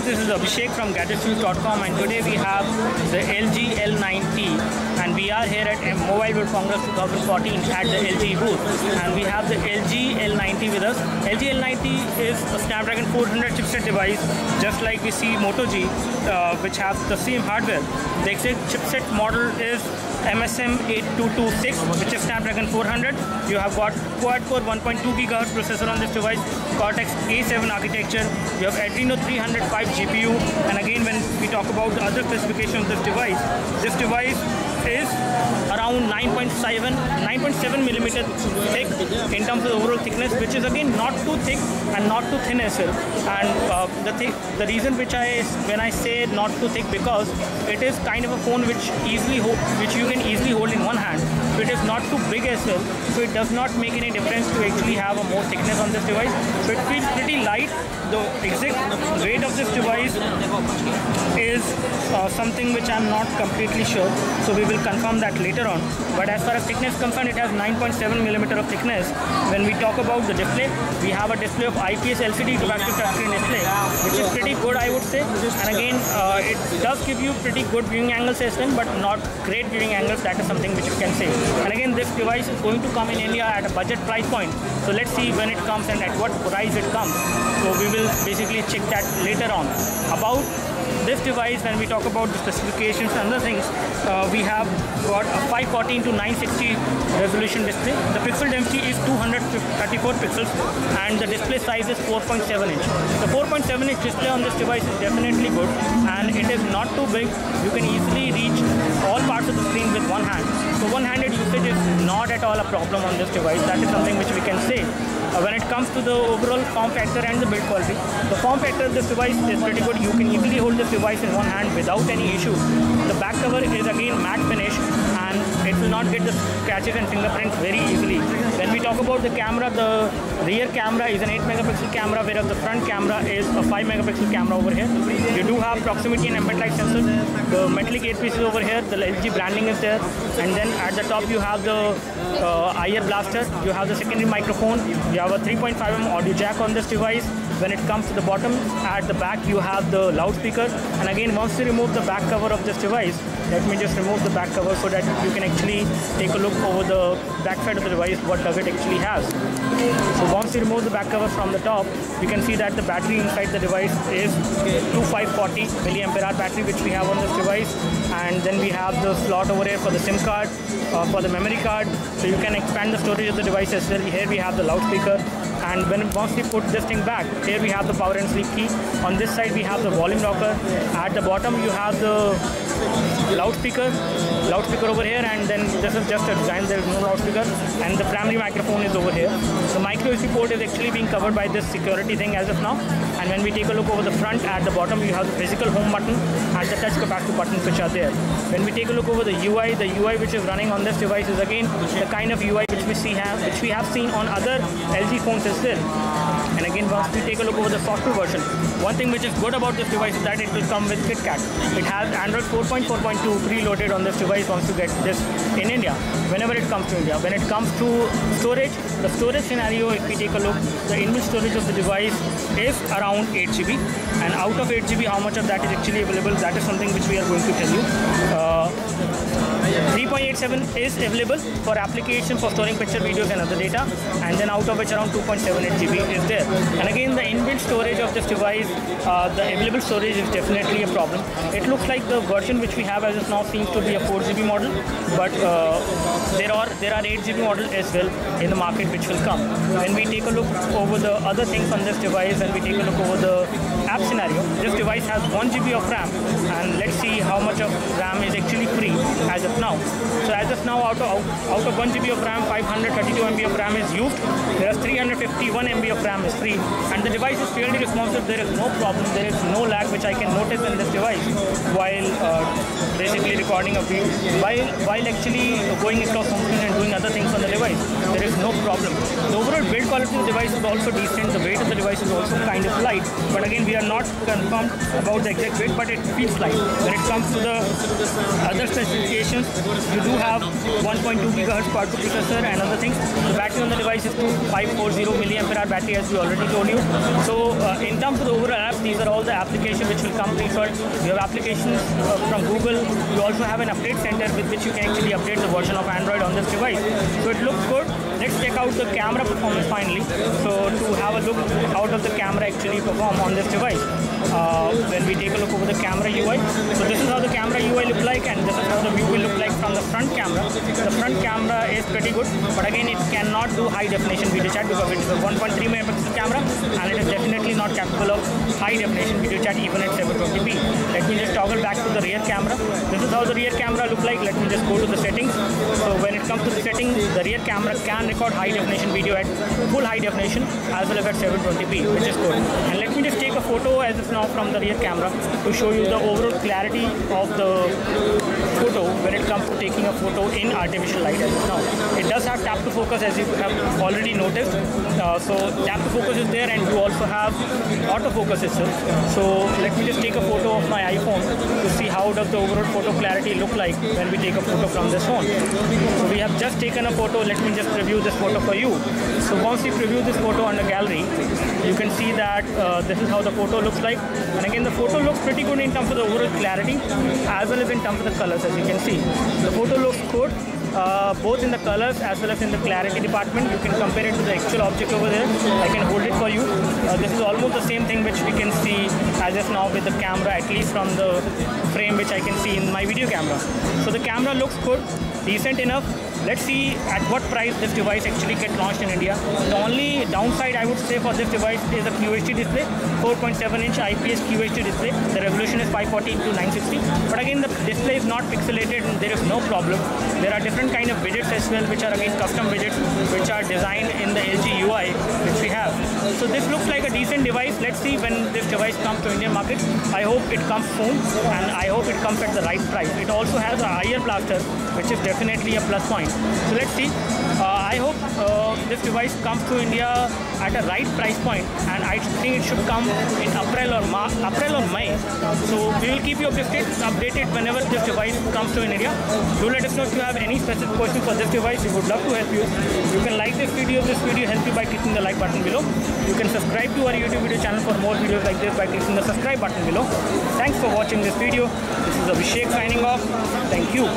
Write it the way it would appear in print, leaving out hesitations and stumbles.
guys, this is Abhishek from GadgetsNews.com, and today we have the LG L90, and we are here at Mobile World Congress 2014 at the LG booth, and we have the LG L90 with us. LG L90 is a Snapdragon 400 chipset device, just like we see Moto G, which has the same hardware. The exact chipset model is MSM8226, which is Snapdragon 400. You have got quad-core 1.2 GHz processor on this device, Cortex A7 architecture. You have Adreno 305 GPU, and again, when we talk about the other specifications of this device is around 9.7 millimeter thick in terms of overall thickness, which is again not too thick and not too thin as well. And the reason when I say not too thick, because it is kind of a phone which you can easily hold in one hand. So it is not too big as well. So it does not make any difference to actually have a more thickness on this device. So it feels pretty light. The exact weight of this device is something which I'm not completely sure. So we will confirm that later on. But as far as thickness concerned, it has 9.7 millimeter of thickness. When we talk about the display, we have a display of IPS LCD interactive touchscreen display, which is pretty good, I would say. And again, it does give you pretty good viewing angles as well, but not great viewing angles. That is something which you can say. And again, this device is going to come in India at a budget price point. So let's see when it comes and at what price it comes. So we will basically check that later on. About this device, when we talk about the specifications and other things, we have got a 514 to 960 resolution display. The pixel density is 234 pixels, and the display size is 4.7 inch. The 4.7 inch display on this device is definitely good, and it is not too big. You can easily reach all parts of the screen with one hand. So one-handed usage is not at all a problem on this device. That is something which we can say. When it comes to the overall form factor and the build quality, the form factor of this device is pretty good. You can easily hold this device in one hand without any issue. The back cover is again matte finish, and it will not get the scratches and fingerprints very easily. When we talk about the camera, the rear camera is an 8 megapixel camera, whereas the front camera is a 5 megapixel camera over here. You do have proximity and ambient light sensors. The metallic earpiece is over here. The LG branding is there, and then at the top you have the IR blaster. You have the secondary microphone. You have a 3.5mm audio jack on this device. When it comes to the bottom, at the back you have the loudspeaker. And again, once you remove the back cover of this device, let me just remove the back cover so that you can actually take a look over the back side of the device, what does it actually has. So once you remove the back cover from the top, you can see that the battery inside the device is 2540 mAh battery, which we have on this device. And then we have the slot over here for the SIM card, for the memory card, so you can expand the storage of the device as well. Here we have the loudspeaker, and once we put this thing back, here we have the power and sleep key. On this side we have the volume rocker. At the bottom you have the loudspeaker over here, and then this is just a design. There is no loudspeaker, and the primary microphone is over here. The micro USB port is actually being covered by this security thing as of now. And when we take a look over the front, at the bottom you have the physical home button and the touch capacitive buttons which are there. When we take a look over the UI which is running on this device is again the kind of UI which we have seen on other LG phones as well. And again, once we take a look over the software version, one thing which is good about this device is that it will come with KitKat. It has Android 4.4.2 preloaded on this device once you get this in India, whenever it comes to India. When it comes to storage, the storage scenario, if we take a look, the inbuilt storage of the device is around 8 GB. And out of 8 GB, how much of that is actually available, that is something which we are going to tell you. 3.87 is available for application for storing picture, videos and other data, and then out of which around 2.78 GB is there. And again, the inbuilt storage of this device, the available storage is definitely a problem. It looks like the version which we have as of now seems to be a 4 GB model, but there are 8 GB models as well in the market which will come. When we take a look over the other things on this device and we take a look over the app scenario, this device has 1 GB of RAM, and let's see how much of RAM is actually free as of now. So as of now, out of 1 GB of RAM, 532 MB of RAM is used, whereas 351 MB of RAM is free, and the device is fairly responsive. There is no problem, there is no lag which I can notice in this device while basically recording a video, while actually going across home screen and doing other things on the device. There is no problem. The overall build quality of the device is also decent. The weight of the device is also kind of light, but again we are not confirmed about the exact weight, but it feels light. When it comes to the other specifications, you do have 1.2 GHz quad-core processor and other things. The battery on the device is 2540 mAh battery, as we already told you. So in terms of the overall app, these are all the applications which will come pre-installed. You have applications from Google. You also have an update center with which you can actually update the version of Android on this device. So it looks good. Let's check out the camera performance finally. So to have a look how does the camera actually perform on this device. When we take a look over the camera UI, so this is how the camera UI look like, and this is how the view will look like from the front camera. The front camera is pretty good, but again it cannot do high definition video chat because it is a 1.3 megapixel camera, and it is definitely not capable of high definition video chat even at 720p. Let me just toggle back to the rear camera. This is how the rear camera look like. Let me just go to the settings. So when it comes to the settings, the rear camera can record high definition video at full high definition as well as at 720p, which is good. And let me just take a photo as of now from the rear camera to show you the overall clarity of the photo when it comes to taking a photo in artificial light as of now. It does have tap to focus, as you have already noticed. So tap to focus is there, and you also have autofocus itself. So let me just take a photo of my iPhone to see how does the overall photo clarity look like when we take a photo from this phone. So we have just taken a photo. Let me just preview this photo for you. So once we preview this photo on the gallery, you can see that this is how the photo looks like. And again, the photo looks pretty good in terms of the overall clarity as well as in terms of the colors. As you can see, the photo looks good both in the colors as well as in the clarity department. You can compare it to the actual object over there. I can hold it for you. This is almost the same thing which we can see as of now with the camera, at least from the frame which I can see in my video camera. So the camera looks good, decent enough. Let's see at what price this device actually gets launched in India. The only downside I would say for this device is the QHD display, 4.7-inch IPS QHD display. The resolution is 540 × 960. But again, the display is not pixelated and there is no problem. There are different kind of widgets as well, which are again custom widgets, which are designed in the LG UI, which we have. So this looks like a decent device. Let's see when this device comes to Indian market. I hope it comes soon, and I hope it comes at the right price. It also has a IR blaster, which is definitely a plus point. So let's see. I hope this device comes to India at a right price point, and I think it should come in April or May. So we will keep you updated whenever this device comes to India. Do let us know if you have any specific questions for this device. We would love to help you. You can like this video. This video helps you by clicking the like button below. You can subscribe to our YouTube video channel for more videos like this by clicking the subscribe button below. Thanks for watching this video. This is Abhishek signing off. Thank you.